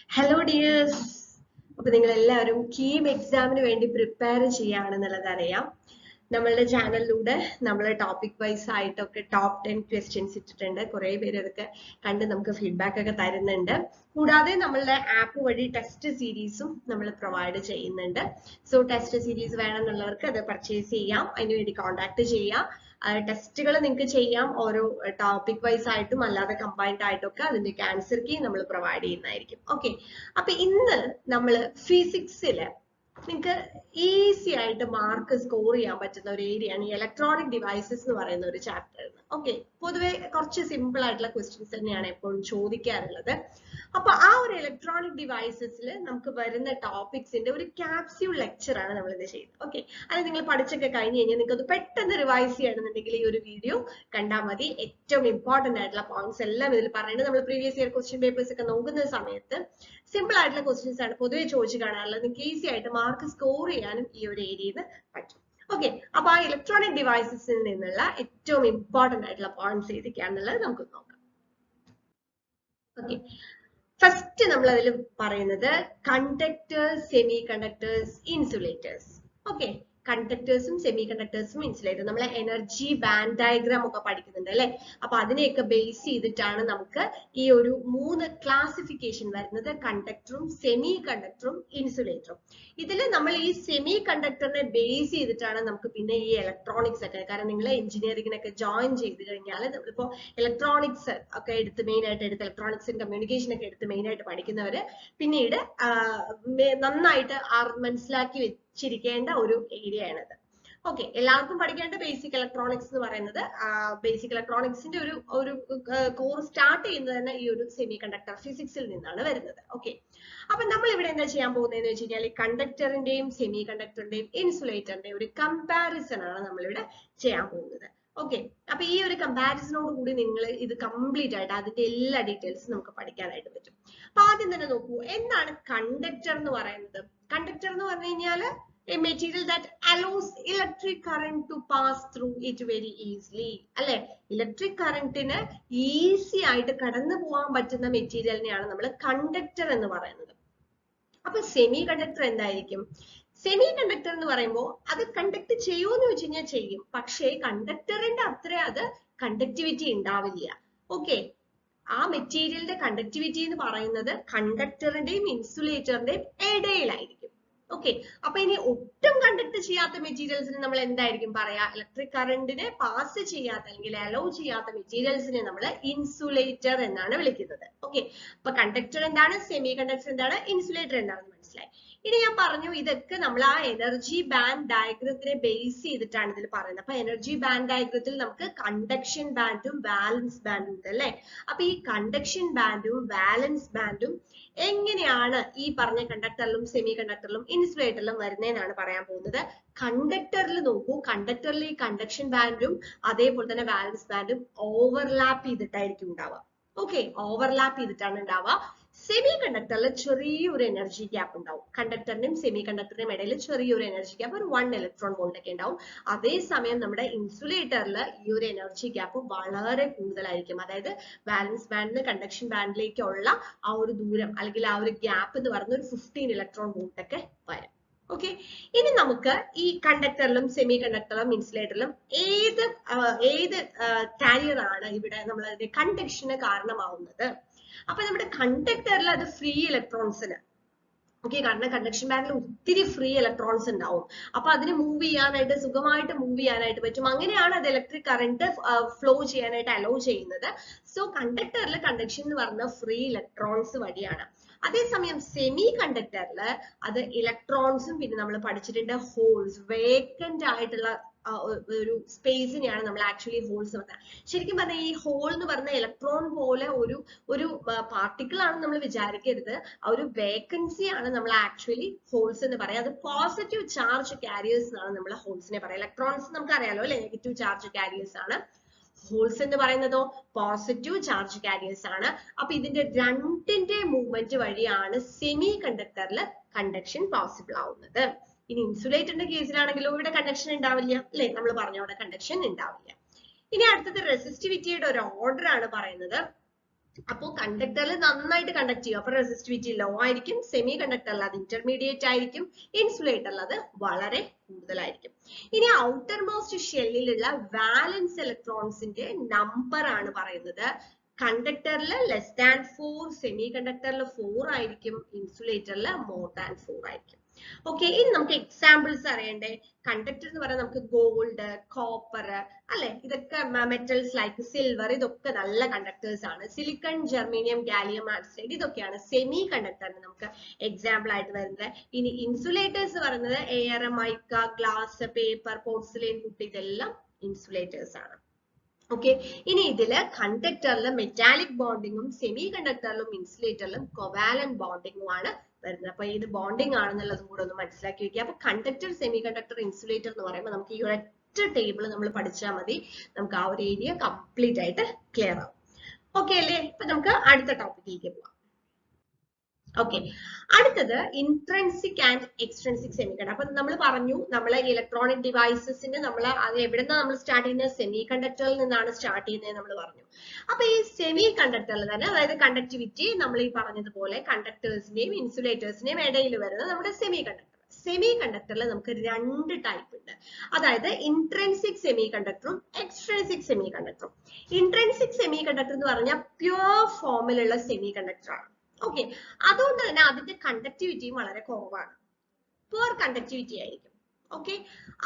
Hello dears. അപ്പോൾ നിങ്ങൾ എല്ലാവരും കീം എക്സാമിന് വേണ്ടി പ്രിപ്പയർ ചെയ്യാണെന്നുള്ളത് അറിയാം. നമ്മളുടെ ചാനലിലൂടെ നമ്മൾ ടോപ്പിക് വൈസ് ആയിട്ടൊക്കെ ടോപ്പ് 10 ക്വസ്റ്റ്യൻസ് ഇട്ടിട്ടുണ്ട്. കുറേ പേര് അതൊക്കെ കണ്ട് നമുക്ക് ഫീഡ്ബാക്ക് ഒക്കെ തരുന്നുണ്ട്. കൂടാതെ നമ്മളുടെ ആപ്പ് വഴി ടെസ്റ്റ് സീരീസും നമ്മൾ പ്രൊവൈഡ് ചെയ്യുന്നുണ്ട്. സോ ടെസ്റ്റ് സീരീസ് വേണമെന്നുള്ളവർക്ക് അത് പർച്ചേസ് ചെയ്യാം. അതിനുവേണ്ടി കോൺടാക്ട് ചെയ്യാം. ടെസ്റ്റുകൾ നിങ്ങൾക്ക് ചെയ്യാം, ഓരോ ടോപ്പിക് വൈസ് ആയിട്ടും അല്ലാതെ കമ്പൈൻഡ് ആയിട്ടൊക്കെ അതിന്റെ ആൻസർ കീ നമ്മൾ പ്രൊവൈഡ് ചെയ്യുന്നതായിരിക്കും. ഓക്കെ, അപ്പൊ ഇന്ന് നമ്മൾ ഫിസിക്സില് നിങ്ങൾക്ക് ഈസി ആയിട്ട് മാർക്ക് സ്കോർ ചെയ്യാൻ പറ്റുന്ന ഒരു ഏരിയയാണ് ഈ ഇലക്ട്രോണിക് ഡിവൈസസ് എന്ന് പറയുന്ന ഒരു ചാപ്റ്റർ. ഓക്കെ, പൊതുവെ കുറച്ച് സിമ്പിൾ ആയിട്ടുള്ള ക്വസ്റ്റ്യൻസ് തന്നെയാണ് എപ്പോഴും ചോദിക്കാറുള്ളത്. അപ്പൊ ആ ഒരു ഇലക്ട്രോണിക് ഡിവൈസസിൽ നമുക്ക് വരുന്ന ടോപ്പിക്സിന്റെ ഒരു ക്യാപ്സ്യൂൾ ലെക്ചർ ആണ് നമ്മൾ ഇത് ചെയ്യുന്നത്. ഓക്കെ, അത് നിങ്ങൾ പഠിച്ചൊക്കെ കഴിഞ്ഞ് കഴിഞ്ഞാൽ നിങ്ങൾക്ക് അത് പെട്ടെന്ന് റിവൈസ് ചെയ്യണമെന്നുണ്ടെങ്കിൽ ഈ ഒരു വീഡിയോ കണ്ടാൽ മതി. ഏറ്റവും ഇമ്പോർട്ടന്റ് ആയിട്ടുള്ള പോയിന്റ്സ് എല്ലാം ഇതിൽ പറയുന്നത്. നമ്മൾ പ്രീവിയസ് ഇയർ ക്വസ്റ്റ്യൻ പേപ്പേഴ്സ് ഒക്കെ നോക്കുന്ന സമയത്ത് സിമ്പിൾ ആയിട്ടുള്ള ക്വസ്റ്റ്യൻസ് ആണ് പൊതുവെ ചോദിച്ചു കാണാറുള്ളത്. നിങ്ങൾക്ക് ഈസി ആയിട്ട് മാർക്ക് സ്കോർ ചെയ്യാനും ഈ ഒരു ഏരിയയിൽ പറ്റും. ഓക്കെ, അപ്പൊ ആ ഇലക്ട്രോണിക് ഡിവൈസസിൽ നിന്നുള്ള ഏറ്റവും ഇമ്പോർട്ടന്റ് ആയിട്ടുള്ള പോയിന്റ്സ് ഏതൊക്കെയാണെന്നുള്ളത് നമുക്ക് നോക്കാം. ഓക്കെ, ഫസ്റ്റ് നമ്മൾ അതിൽ പറയുന്നത് conductors, semiconductors, insulators. Okay, കണ്ടക്ടേഴ്സും സെമി കണ്ടക്ടേഴ്സും ഇൻസുലേറ്റേഴ്സും നമ്മൾ എനർജി ബാൻഡ് ഡയഗ്രാം ഒക്കെ പഠിക്കുന്നുണ്ട് അല്ലെ. അപ്പൊ അതിനെയൊക്കെ ബേസ് ചെയ്തിട്ടാണ് നമുക്ക് ഈ ഒരു 3 ക്ലാസിഫിക്കേഷൻ വരുന്നത്: കണ്ടക്ടറും, സെമി കണ്ടക്ടറും, ഇൻസുലേറ്ററും. ഇതിൽ നമ്മൾ ഈ സെമി കണ്ടക്ടറിനെ ബേസ് ചെയ്തിട്ടാണ് നമുക്ക് പിന്നെ ഈ ഇലക്ട്രോണിക്സ് ഒക്കെ, കാരണം നിങ്ങൾ എഞ്ചിനീയറിംഗിനൊക്കെ ജോയിൻ ചെയ്ത് കഴിഞ്ഞാൽ നമ്മളിപ്പോ ഇലക്ട്രോണിക്സ് ഒക്കെ എടുത്ത് മെയിൻ ആയിട്ട് എടുത്ത് ഇലക്ട്രോണിക്സ് ആൻഡ് കമ്മ്യൂണിക്കേഷൻ ഒക്കെ എടുത്ത് മെയിൻ ആയിട്ട് പഠിക്കുന്നവര് പിന്നീട് നന്നായിട്ട് മനസ്സിലാക്കി വെച്ചിരിക്കേണ്ട ഒരു ഏരിയ ആണിത്. ഓക്കെ, എല്ലാവർക്കും പഠിക്കേണ്ട ബേസിക് ഇലക്ട്രോണിക്സ് എന്ന് പറയുന്നത് ബേസിക് ഇലക്ട്രോണിക്സിന്റെ ഒരു കോർ സ്റ്റാർട്ട് ചെയ്യുന്നത് തന്നെ ഈ ഒരു സെമി കണ്ടക്ടർ ഫിസിക്സിൽ നിന്നാണ് വരുന്നത്. ഓക്കെ, അപ്പൊ നമ്മൾ ഇവിടെ എന്താ ചെയ്യാൻ പോകുന്നതെന്ന് വെച്ച് കഴിഞ്ഞാൽ കണ്ടക്ടറിന്റെയും സെമി കണ്ടക്ടറിന്റെയും ഇൻസുലേറ്ററിന്റെയും ഒരു കമ്പാരിസൺ ആണ് നമ്മളിവിടെ ചെയ്യാൻ പോകുന്നത്. ഓക്കെ, അപ്പൊ ഈ ഒരു കമ്പാരിസണോട് കൂടി നിങ്ങൾ ഇത് കംപ്ലീറ്റ് ആയിട്ട് അതിന്റെ എല്ലാ ഡീറ്റെയിൽസും നമുക്ക് പഠിക്കാനായിട്ട് പറ്റും. അപ്പൊ ആദ്യം തന്നെ നോക്കൂ, എന്താണ് കണ്ടക്ടർ എന്ന് പറയുന്നത്? കണ്ടക്ടർ എന്ന് പറഞ്ഞു കഴിഞ്ഞാല് a material that allows electric current to pass through it very easily. അല്ലെ, ഇലക്ട്രിക് കറന്റിന് ഈസി ആയിട്ട് കടന്നു പോകാൻ പറ്റുന്ന മെറ്റീരിയലിനെയാണ് നമ്മൾ കണ്ടക്ടർ എന്ന് പറയുന്നത്. അപ്പൊ സെമി കണ്ടക്ടർ എന്തായിരിക്കും? സെമി കണ്ടക്ടർ എന്ന് പറയുമ്പോൾ അത് കണ്ടക്ട് ചെയ്യുമെന്ന് വെച്ച് കഴിഞ്ഞാൽ ചെയ്യും, പക്ഷേ കണ്ടക്ടറിന്റെ അത്ര അത് കണ്ടക്ടിവിറ്റി ഉണ്ടാവില്ല. ഓക്കെ, ആ മെറ്റീരിയലിന്റെ കണ്ടക്ടിവിറ്റി എന്ന് പറയുന്നത് കണ്ടക്ടറിന്റെയും ഇൻസുലേറ്ററിന്റെയും ഇടയിലായിരിക്കും. ഓക്കെ, അപ്പൊ ഇനി ഒട്ടും കണ്ടക്ട് ചെയ്യാത്ത മെറ്റീരിയൽസിന് നമ്മൾ എന്തായിരിക്കും പറയാ? ഇലക്ട്രിക് കറന്റിനെ പാസ് ചെയ്യാത്ത അല്ലെങ്കിൽ അലോ ചെയ്യാത്ത മെറ്റീരിയൽസിനെ നമ്മൾ ഇൻസുലേറ്റർ എന്നാണ് വിളിക്കുന്നത്. ഓക്കെ, അപ്പൊ കണ്ടക്ടർ എന്താണ്, സെമി കണ്ടക്ടർ എന്താണ്, ഇൻസുലേറ്റർ എന്താണെന്ന് മനസ്സിലായി. ഇനി ഞാൻ പറഞ്ഞു ഇതൊക്കെ നമ്മൾ ആ എനർജി ബാൻഡ് ഡയഗ്രത്തിനെ ബേസ് ചെയ്തിട്ടാണ് ഇതിൽ പറയുന്നത്. അപ്പൊ എനർജി ബാൻഡ് ഡയഗ്രത്തിൽ നമുക്ക് കണ്ടക്ഷൻ ബാൻഡും വാലൻസ് ബാൻഡും ഉണ്ട് അല്ലെ. അപ്പൊ ഈ കണ്ടക്ഷൻ ബാൻഡും വാലൻസ് ബാൻഡും എങ്ങനെയാണ് ഈ പറഞ്ഞ കണ്ടക്ടറിലും സെമി കണ്ടക്ടറിലും ഇൻസുലേറ്ററിലും വരുന്നതെന്നാണ് പറയാൻ പോകുന്നത്. കണ്ടക്ടറിൽ നോക്കൂ, കണ്ടക്ടറിൽ ഈ കണ്ടക്ഷൻ ബാൻഡും അതേപോലെ തന്നെ വാലൻസ് ബാൻഡും ഓവർലാപ്പ് ചെയ്തിട്ടായിരിക്കും ഉണ്ടാവുക. ഓക്കെ, ഓവർലാപ്പ് ചെയ്തിട്ടാണ് ഉണ്ടാവുക. സെമി കണ്ടക്ടറിൽ ചെറിയൊരു എനർജി ഗ്യാപ്പ് ഉണ്ടാവും. കണ്ടക്ടറിന്റെയും സെമി കണ്ടക്ടറിന്റെയും ഇടയിൽ ചെറിയൊരു എനർജി ഗ്യാപ്പ്, ഒരു 1 ഇലക്ട്രോൺ വോൾട്ട് ഒക്കെ ഉണ്ടാവും. അതേസമയം നമ്മുടെ ഇൻസുലേറ്ററിൽ ഈ ഒരു എനർജി ഗ്യാപ്പ് വളരെ കൂടുതലായിരിക്കും. അതായത് വാലൻസ് ബാൻഡിന് കണ്ടക്ഷൻ ബാൻഡിലേക്കുള്ള ആ ഒരു ദൂരം അല്ലെങ്കിൽ ആ ഒരു ഗ്യാപ്പ് എന്ന് പറയുന്ന ഒരു 15 ഇലക്ട്രോൺ വോൾട്ട് ഒക്കെ വരും. ഓക്കെ, ഇനി നമുക്ക് ഈ കണ്ടക്ടറിലും സെമി കണ്ടക്ടറിലും ഇൻസുലേറ്ററിലും ഏത് കാരിയർ ആണ് ഇവിടെ നമ്മൾ അതിന്റെ കണ്ടക്ഷന് കാരണമാവുന്നത്? അപ്പൊ നമ്മുടെ കണ്ടക്ടറിൽ അത് ഫ്രീ ഇലക്ട്രോൺസിന്, ഓക്കെ, കാരണം കണ്ടക്ഷൻ ബാൻഡിൽ ഒത്തിരി ഫ്രീ ഇലക്ട്രോൺസ് ഉണ്ടാവും. അപ്പൊ അതിന് മൂവ് ചെയ്യാനായിട്ട്, സുഖമായിട്ട് മൂവ് ചെയ്യാനായിട്ട് പറ്റും. അങ്ങനെയാണ് അത് ഇലക്ട്രിക് കറന്റ് ഫ്ലോ ചെയ്യാനായിട്ട് അലോ ചെയ്യുന്നത്. സോ കണ്ടക്ടറിൽ കണ്ടക്ഷൻ എന്ന് പറഞ്ഞ ഫ്രീ ഇലക്ട്രോൺസ് വഴിയാണ്. അതേസമയം സെമി കണ്ടക്ടറിൽ അത് ഇലക്ട്രോൺസും പിന്നെ നമ്മൾ പഠിച്ചിട്ടുണ്ട് ഹോൾസ്, വേക്കന്റ് ആയിട്ടുള്ള ഒരു സ്പേസിനെയാണ് നമ്മൾ ആക്ച്വലി ഹോൾസ് പറഞ്ഞത്. ശരിക്കും പറഞ്ഞാൽ ഈ ഹോൾ എന്ന് പറഞ്ഞ ഇലക്ട്രോൺ പോലെ ഒരു പാർട്ടിക്കിൾ ആണ് നമ്മൾ വിചാരിക്കരുത്. ആ ഒരു വേക്കൻസി ആണ് നമ്മൾ ആക്ച്വലി ഹോൾസ് എന്ന് പറയാം. അത് പോസിറ്റീവ് ചാർജ് കാരിയേഴ്സ് എന്നാണ് നമ്മൾ ഹോൾസിനെ പറയാം. ഇലക്ട്രോൺസ് നമുക്ക് അറിയാലോ അല്ലെ, നെഗറ്റീവ് ചാർജ് കാരിയേഴ്സ് ആണ്. ഹോൾസ് എന്ന് പറയുന്നതോ പോസിറ്റീവ് ചാർജ് കാരിയേഴ്സ് ആണ്. അപ്പൊ ഇതിന്റെ രണ്ടിന്റെ മൂവ്മെന്റ് വഴിയാണ് സെമി കണ്ടക്ടറിൽ കണ്ടക്ഷൻ പോസിബിൾ ആവുന്നത്. ഇനി ഇൻസുലേറ്ററിന്റെ കേസിലാണെങ്കിലോ ഇവിടെ കണ്ടക്ഷൻ ഉണ്ടാവില്ല അല്ലെ, നമ്മൾ പറഞ്ഞ അവിടെ കണ്ടക്ഷൻ ഉണ്ടാവില്ല. ഇനി അടുത്തത് റെസിസ്റ്റിവിറ്റിയുടെ ഒരു ഓർഡർ ആണ് പറയുന്നത്. അപ്പോൾ കണ്ടക്ടറിൽ നന്നായിട്ട് കണ്ടക്ട് ചെയ്യും, അപ്പൊ റെസിസ്റ്റിവിറ്റി ലോ ആയിരിക്കും. സെമി കണ്ടക്ടറിൽ അത് ഇന്റർമീഡിയറ്റ് ആയിരിക്കും, ഇൻസുലേറ്ററിൽ അത് വളരെ കൂടുതലായിരിക്കും. ഇനി ഔട്ടർ മോസ്റ്റ് ഷെല്ലിലുള്ള വാലൻസ് ഇലക്ട്രോൺസിന്റെ നമ്പർ ആണ് പറയുന്നത്. കണ്ടക്ടറിൽ ലെസ് ദാൻ 4, സെമി കണ്ടക്ടറിൽ 4 ആയിരിക്കും, ഇൻസുലേറ്ററിൽ മോർ ദാൻ 4 ആയിരിക്കും. ഓക്കെ, ഇനി നമുക്ക് എക്സാമ്പിൾസ് അറിയണ്ടേ. കണ്ടക്ടർ എന്ന് പറയാൻ നമുക്ക് ഗോൾഡ്, കോപ്പർ അല്ലെ, ഇതൊക്കെ മെറ്റൽസ് ലൈക്ക് സിൽവർ, ഇതൊക്കെ നല്ല കണ്ടക്ടേഴ്സ് ആണ്. സിലിക്കൺ, ജെർമേനിയം, ഗാലിയം ആർസൈഡ് ഇതൊക്കെയാണ് സെമി കണ്ടക്ടറിന് നമുക്ക് എക്സാമ്പിൾ ആയിട്ട് വരുന്നത്. ഇനി ഇൻസുലേറ്റേഴ്സ് പറയുന്നത് എയർ, മൈക്ക, ഗ്ലാസ്, പേപ്പർ, പോർസിലെയിൻ കുട്ടി, ഇതെല്ലാം ഇൻസുലേറ്റേഴ്സ് ആണ്. ഓക്കെ, ഇനി ഇതില് കണ്ടക്ടറിൽ മെറ്റാലിക് ബോണ്ടിങ്ങും സെമി കണ്ടക്ടറിലും ഇൻസുലേറ്ററിലും കൊവാലന്റ് ബോണ്ടിങ്ങും ആണ് വരുന്നത്. അപ്പൊ ഇത് ബോണ്ടിങ് ആണെന്നുള്ളതും കൂടെ ഒന്ന് മനസ്സിലാക്കി വെക്കുക. അപ്പൊ കണ്ടക്ടർ, സെമി കണ്ടക്ടർ, ഇൻസുലേറ്റർ എന്ന് പറയുമ്പോൾ നമുക്ക് ഈ ഒരൊറ്റ ടേബിൾ നമ്മൾ പഠിച്ചാൽ മതി, നമുക്ക് ആ ഒരു ഏരിയ കംപ്ലീറ്റ് ആയിട്ട് ക്ലിയർ ആവും. ഓക്കെ അല്ലേ? അപ്പൊ നമുക്ക് അടുത്ത ടോപ്പിക്കിലേക്ക് പോവാം. ഓക്കെ, അടുത്തത് intrinsic and extrinsic semi conductor. അപ്പൊ നമ്മൾ പറഞ്ഞു, നമ്മളെ ഇലക്ട്രോണിക് ഡിവൈസസിന് നമ്മൾ അത് എവിടെന്നാണ് നമ്മൾ സ്റ്റാർട്ട് ചെയ്യുന്നത്? സെമി കണ്ടക്ടറിൽ നിന്നാണ് സ്റ്റാർട്ട് ചെയ്യുന്നത് നമ്മൾ പറഞ്ഞു. അപ്പൊ ഈ സെമി കണ്ടക്ടറിൽ തന്നെ, അതായത് കണ്ടക്ടിവിറ്റി നമ്മൾ ഈ പറഞ്ഞതുപോലെ കണ്ടക്ടേഴ്സിന്റെയും ഇൻസുലേറ്റേഴ്സിന്റെയും ഇടയിൽ വരുന്നത് നമ്മുടെ സെമി കണ്ടക്ടർ. സെമി കണ്ടക്ടറിൽ നമുക്ക് 2 ടൈപ്പ് ഉണ്ട്, അതായത് ഇൻട്രൻസിക് സെമി കണ്ടക്ടറും എക്സ്ട്രൻസിക് സെമി കണ്ടക്ടറും. ഇൻട്രൻസിക് സെമി കണ്ടക്ടർ എന്ന് പറഞ്ഞാൽ പ്യുവർ ഫോമിലുള്ള സെമി കണ്ടക്ടർ ആണ്. ഓക്കെ, അതുകൊണ്ട് തന്നെ അതിന്റെ കണ്ടക്ടിവിറ്റിയും വളരെ കുറവാണ്, പുവർ കണ്ടക്ടിവിറ്റി ആയിരിക്കും. ഓക്കെ,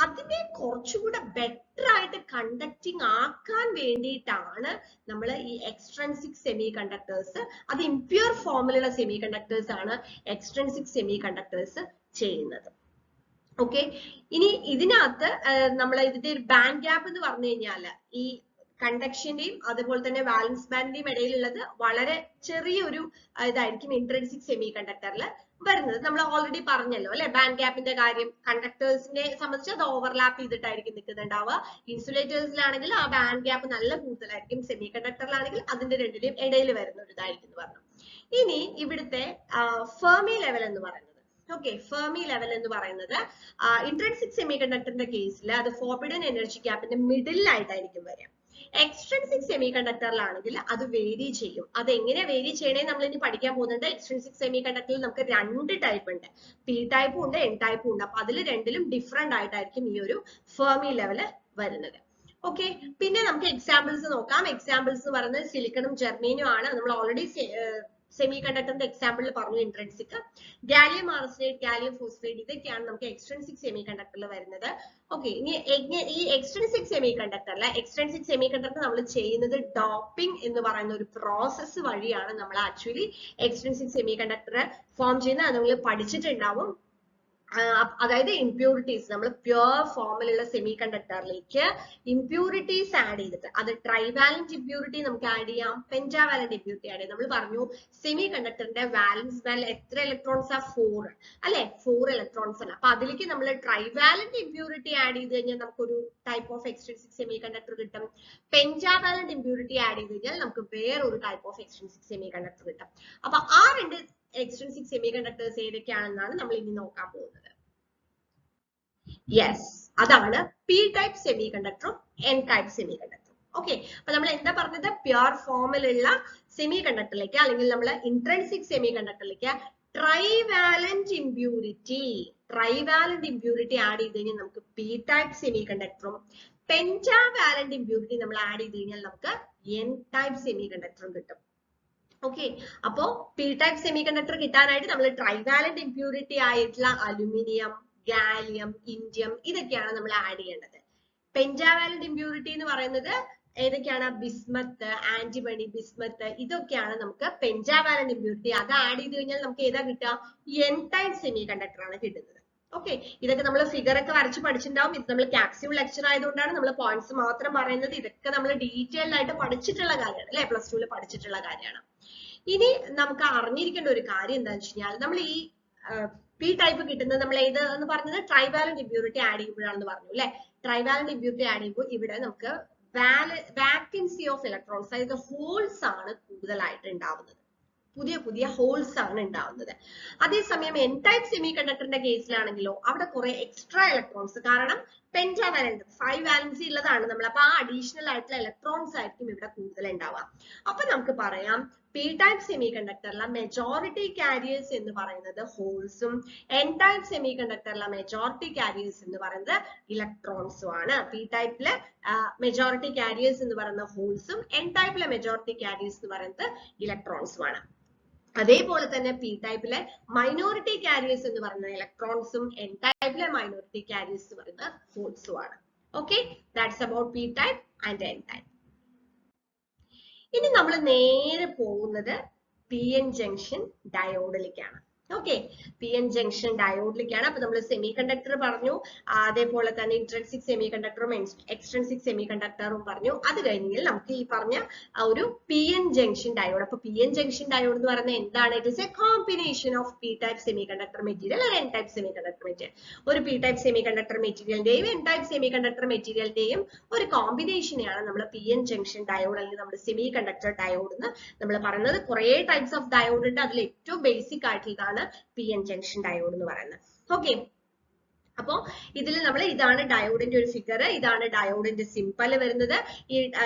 അതിനെ കുറച്ചുകൂടെ ബെറ്റർ ആയിട്ട് കണ്ടക്ടിങ് ആക്കാൻ വേണ്ടിയിട്ടാണ് നമ്മൾ ഈ എക്സ്ട്രൻസിക് സെമി കണ്ടക്ടേഴ്സ്, അത് ഇംപ്യൂർ ഫോമിലുള്ള സെമി കണ്ടക്ടേഴ്സ് ആണ് എക്സ്ട്രൻസിക് സെമി കണ്ടക്ടേഴ്സ് ചെയ്യുന്നത്. ഓക്കെ, ഇനി ഇതിനകത്ത് നമ്മൾ ഇതിന്റെ ഒരു ബാൻഡ് ഗ്യാപ്പ് എന്ന് പറഞ്ഞു കഴിഞ്ഞാൽ ഈ കണ്ടക്ഷന്റെയും അതുപോലെ തന്നെ വാലൻസ് ബാൻഡിന്റെയും ഇടയിലുള്ളത് വളരെ ചെറിയൊരു ഇതായിരിക്കും ഇൻട്രൻസിക് സെമി കണ്ടക്ടറിൽ വരുന്നത്. നമ്മൾ ഓൾറെഡി പറഞ്ഞല്ലോ അല്ലെ, ബാൻഡ് ഗ്യാപ്പിന്റെ കാര്യം. കണ്ടക്ടേഴ്സിനെ സംബന്ധിച്ച് അത് ഓവർലാപ്പ് ചെയ്തിട്ടായിരിക്കും നിൽക്കുന്നുണ്ടാവുക. ഇൻസുലേറ്റേഴ്സിലാണെങ്കിൽ ആ ബാൻഡ് ഗ്യാപ്പ് നല്ല കൂടുതലായിരിക്കും, സെമി കണ്ടക്ടറിലാണെങ്കിൽ അതിന്റെ രണ്ടിന്റെയും ഇടയിൽ വരുന്ന ഒരു ഇതായിരിക്കും പറഞ്ഞു. ഇനി ഇവിടുത്തെ ഫെർമി ലെവൽ എന്ന് പറയുന്നത്, ഓക്കെ, ഫെർമി ലെവൽ എന്ന് പറയുന്നത് ഇൻട്രൻസിക് സെമി കണ്ടക്ടറിന്റെ കേസിൽ അത് ഫോർബിഡൻ എനർജി ഗ്യാപ്പിന്റെ മിഡിലായിട്ടായിരിക്കും വരിക. എക്സ്ട്രൻസിക് സെമി കണ്ടക്ടറിലാണെങ്കിൽ അത് വേരി ചെയ്യും. അത് എങ്ങനെ വേരി ചെയ്യണേ നമ്മൾ ഇനി പഠിക്കാൻ പോകുന്നുണ്ട്. എക്സ്ട്രൻസിക് സെമി കണ്ടക്ടറിൽ നമുക്ക് 2 ടൈപ്പ് ഉണ്ട്, പി ടൈപ്പും ഉണ്ട്, എൻ ടൈപ്പും ഉണ്ട്. അപ്പൊ അതിൽ രണ്ടിലും ഡിഫറെന്റ് ആയിട്ടായിരിക്കും ഈ ഒരു ഫെർമി ലെവല് വരുന്നത്. ഓക്കെ, പിന്നെ നമുക്ക് എക്സാമ്പിൾസ് നോക്കാം. എക്സാമ്പിൾസ് എന്ന് പറയുന്നത് സിലിക്കണും ജെർമേനിയും ആണ്. നമ്മൾ ഓൾറെഡി സെമി കണ്ടക്ടറിന്റെ എക്സാമ്പിൾ പറഞ്ഞു, intrinsic. Gallium arsenide, gallium phosphide, ഇതൊക്കെയാണ് നമുക്ക് എക്സ്ട്രൻസിക് സെമി കണ്ടക്ടറിൽ വരുന്നത്. ഓക്കെ, ഇനി ഈ എക്സ്ട്രൻസിക് സെമി കണ്ടക്ടർ നമ്മൾ ചെയ്യുന്നത് ഡോപ്പിംഗ് എന്ന് പറയുന്ന ഒരു പ്രോസസ്സ് വഴിയാണ് നമ്മൾ actually extrinsic semi conductor form ചെയ്യുന്നത്. അത് നമ്മൾ പഠിച്ചിട്ടുണ്ടാവും. അതായത് ഇംപ്യൂരിറ്റീസ്, നമ്മൾ പ്യുവർ ഫോമിലുള്ള സെമി കണ്ടക്ടറിലേക്ക് ഇംപ്യൂരിറ്റീസ് ആഡ് ചെയ്തിട്ട്, അത് ട്രൈവാലന്റ് ഇംപ്യൂരിറ്റി നമുക്ക് ആഡ് ചെയ്യാം, പെന്റാവാലന്റ് ഇംപ്യൂരിറ്റി ആഡ് ചെയ്യാം. നമ്മൾ പറഞ്ഞു സെമി കണ്ടക്ടറിന്റെ വാലൻസ് ബാൻഡിൽ എത്ര ഇലക്ട്രോൺസ് ആ 4 അല്ലെ, 4 ഇലക്ട്രോൺസ് അല്ല. അപ്പൊ അതിലേക്ക് നമ്മൾ ട്രൈവാലന്റ് ഇംപ്യൂരിറ്റി ആഡ് ചെയ്ത് കഴിഞ്ഞാൽ നമുക്കൊരു type of extrinsic semi conductor കിട്ടും. പെന്റാവാലന്റ് ഇംപ്യൂരിറ്റി ആഡ് ചെയ്ത് കഴിഞ്ഞാൽ നമുക്ക് വേറൊരു type of extrinsic semi conductor കിട്ടും. അപ്പൊ ആ 2 എക്സ്ട്രൻസിക് സെമി കണ്ടക്ടേഴ്സ് ഏതൊക്കെയാണെന്നാണ് നമ്മൾ ഇനി നോക്കാൻ പോകുന്നത്. യെസ്, അതാണ് പി ടൈപ്പ് സെമി കണ്ടക്ടറും എൻ ടൈപ്പ് സെമി കണ്ടക്ടറും. ഓക്കെ, അപ്പൊ നമ്മൾ എന്താ പറഞ്ഞത്? പ്യുവർ ഫോമിലുള്ള സെമി കണ്ടക്ടറിലേക്ക് അല്ലെങ്കിൽ നമ്മൾ ഇൻട്രൻസിക് സെമി കണ്ടക്ടറിലേക്ക് ട്രൈവാലന്റ് ഇംപ്യൂരിറ്റി ആഡ് ചെയ്ത് കഴിഞ്ഞാൽ നമുക്ക് പി ടൈപ്പ് സെമി കണ്ടക്ടറും, പെന്റാവാലന്റ് ഇംപ്യൂരിറ്റി നമ്മൾ ആഡ് ചെയ്ത് കഴിഞ്ഞാൽ നമുക്ക് എൻ ടൈപ്പ് സെമി കണ്ടക്ടറും കിട്ടും. ഓക്കെ, അപ്പോ പി ടൈപ്പ് സെമി കണ്ടക്ടർ കിട്ടാനായിട്ട് നമ്മൾ ട്രൈവാലന്റ് ഇംപ്യൂരിറ്റി ആയിട്ടുള്ള അലുമിനിയം, ഗാലിയം, ഇൻഡിയം ഇതൊക്കെയാണ് നമ്മൾ ആഡ് ചെയ്യേണ്ടത്. പെന്റാവാലന്റ് ഇംപ്യൂരിറ്റി എന്ന് പറയുന്നത് ഏതൊക്കെയാണ്? ബിസ്മത്ത്, ആന്റിമണി, ബിസ്മത്ത്, ഇതൊക്കെയാണ് നമുക്ക് പെന്റാവാലന്റ് ഇംപ്യൂരിറ്റി. അത് ആഡ് ചെയ്ത് കഴിഞ്ഞാൽ നമുക്ക് ഏതാ കിട്ടുക? എൻ ടൈപ്പ് സെമി കണ്ടക്ടർ ആണ് കിട്ടുന്നത്. ഓക്കെ, ഇതൊക്കെ നമ്മൾ ഫിഗർ ഒക്കെ വരച്ച് പഠിച്ചിട്ടുണ്ടാവും. ഇത് നമ്മൾ ക്യാപ്സ്യൂൾ ലെക്ചർ ആയതുകൊണ്ടാണ് നമ്മൾ പോയിന്റ്സ് മാത്രം പറയുന്നത്. ഇതൊക്കെ നമ്മൾ ഡീറ്റെയിൽഡ് ആയിട്ട് പഠിച്ചിട്ടുള്ള കാര്യമാണ് അല്ലെ, +2 പഠിച്ചിട്ടുള്ള കാര്യമാണ്. ഇനി നമുക്ക് അറിഞ്ഞിരിക്കേണ്ട ഒരു കാര്യം എന്താണെന്ന് വെച്ച് കഴിഞ്ഞാൽ, നമ്മൾ ഈ പി ടൈപ്പ് കിട്ടുന്നത് നമ്മൾ ഏത് എന്ന് പറഞ്ഞത്? ട്രൈവാലന്റ് ഇംപ്യൂരിറ്റി ആഡ് ചെയ്യുമ്പോഴാണെന്ന് പറഞ്ഞു അല്ലെ. ട്രൈവാലന്റ് ഇംപ്യൂരിറ്റി ആഡ് ചെയ്യുമ്പോൾ ഇവിടെ നമുക്ക് വാക്കൻസി ഓഫ് ഇലക്ട്രോൺസ്, അതായത് ഹോൾസ് ആണ് കൂടുതലായിട്ട് ഉണ്ടാവുന്നത്. പുതിയ ഹോൾസ് ആണ് ഉണ്ടാവുന്നത്. അതേസമയം എൻ ടൈപ്പ് സെമി കണ്ടക്ടറിന്റെ കേസിലാണെങ്കിലോ അവിടെ കുറെ എക്സ്ട്രാ ഇലക്ട്രോൺസ്, കാരണം പെന്റാവാലന്റ് 5 വാലൻസി ഉള്ളതാണ് നമ്മൾ. അപ്പൊ ആ അഡീഷണൽ ആയിട്ടുള്ള ഇലക്ട്രോൺസ് ആയിരിക്കും ഇവിടെ കൂടുതൽ ഉണ്ടാവുക. അപ്പൊ നമുക്ക് പറയാം പി ടൈപ്പ് സെമി കണ്ടക്ടറിലെ മെജോറിറ്റി കാരിയേഴ്സ് എന്ന് പറയുന്നത് ഹോൾസും എൻ ടൈപ്പ് സെമി കണ്ടക്ടറിലെ മെജോറിറ്റി കാരിയേഴ്സ് എന്ന് പറയുന്നത് ഇലക്ട്രോൺസും ആണ്. പി ടൈപ്പിലെ മെജോറിറ്റി കാരിയേഴ്സ് എന്ന് പറയുന്ന ഹോൾസും എൻ ടൈപ്പിലെ മെജോറിറ്റി കാരിയേഴ്സ് എന്ന് പറയുന്നത് ഇലക്ട്രോൺസും ആണ്. അതേപോലെ തന്നെ പി ടൈപ്പിലെ മൈനോറിറ്റി കാരിയേഴ്സ് എന്ന് പറയുന്ന ഇലക്ട്രോൺസും എൻ ടൈപ്പിലെ മൈനോറിറ്റി കാരിയേഴ്സ് എന്ന് പറയുന്ന ഹോൾസും ആണ്. Okay, that's about P type and N type. ഇനി നമ്മൾ നേരെ പോകുന്നത് പി എൻ ജംഗ്ഷൻ ഡയോഡിലേക്കാണ്. ഓക്കെ, പി എൻ ജംഗ്ഷൻ ഡയോഡിലേക്കാണ്. അപ്പൊ നമ്മൾ സെമി കണ്ടക്ടർ പറഞ്ഞു, അതേപോലെ തന്നെ ഇൻട്രിൻസിക് സെമി കണ്ടക്ടറും എക്സ്ട്രിൻസിക് സെമി കണ്ടക്ടറും പറഞ്ഞു. അത് കഴിഞ്ഞാൽ നമുക്ക് ഈ പറഞ്ഞ ഒരു പി എൻ ജംഗ്ഷൻ ഡയോഡ്. അപ്പൊ പി എൻ ജംഗ്ഷൻ ഡയോഡ് എന്ന് പറയുന്നത് എന്താണ്? It is a combination of P type semiconductor material and N type semiconductor material. ഒരു പി ടൈപ്പ് സെമി കണ്ടക്ടർ മെറ്റീരിയലിന്റെയും എൻ ടൈപ്പ് സെമി കണ്ടക്ടർ മെറ്റീരിയലിന്റെയും ഒരു കോമ്പിനേഷനെയാണ് നമ്മൾ പി എൻ ജംഗ്ഷൻ ഡയോഡ് അല്ലെങ്കിൽ നമ്മുടെ സെമി കണ്ടക്ടർ ഡയോഡ് എന്ന് നമ്മൾ പറയുന്നത്. കുറെ ടൈപ്സ് ഓഫ് ഡയോഡ് ഉണ്ട്, അതിൽ ഏറ്റവും ബേസിക് ആയിട്ടുള്ളതാണ് പി എൻ ജംഗ്ഷൻ ഡയോഡ് എന്ന് പറയുന്നത്. ഓക്കെ, അപ്പോ ഇതിൽ നമ്മൾ ഇതാണ് ഡയോഡിന്റെ ഒരു ഫിഗർ, ഇതാണ് ഡയോഡിന്റെ സിംബൽ വരുന്നത്.